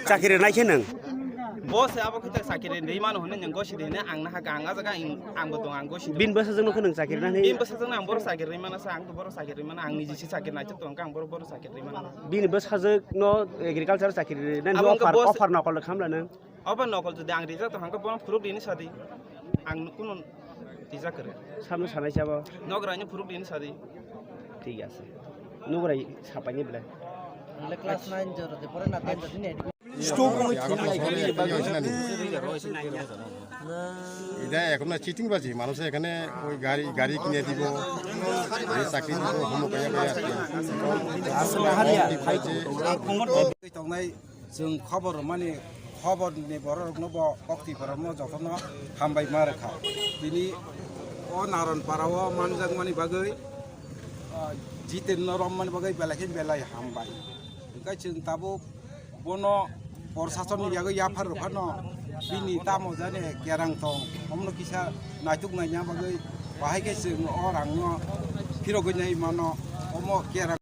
Sakire naike nang. Bos apa kita sakire dari mana honen yang gosi deh ang nah gang aja ang betul ang gosi. Bin bahasa jeng nang sakire nang. Bin bahasa jeng ang baru sakire mana ang tuh baru sakire mana ang niji sakire naik tuh ang baru sakire mana. Bin bahasa jeng no agriculture sakire nang offer nokol kamla nang. Offer nokol tuh ang desa tuh ang keponan furuk ini sadi. Ang kunun desa kere. Samu sanai siapa? Nogranya furuk ini sadi. ঠিক আছে নুগরাই ছাপাইনি বলে class 9 জরতে পরে না 10 দিন এডি stock এটা এখন না cheating বাজি মানুষ এখানে ওই গাড়ি কিনে দিব এই চাকরি দিব হোমকায়া थांनाय जों खबर माने खबरनि बर'नो बक्तिफोरावनो जथनो हामबाय मारखा दिनै अ नारायणपाराव मानजां माने बागै जितेन्द्र रमन बागै बेलाखिन बेलाय हामबाय ओंखाय जों दाबो बनो प्रशासननि यागै याफार फानो बिनि तामो जाने गेरां दं हमनो किसा नायथुक नायना बागै बाहायके जों अ रांनो फिरगै नाय मानो अमो गेरां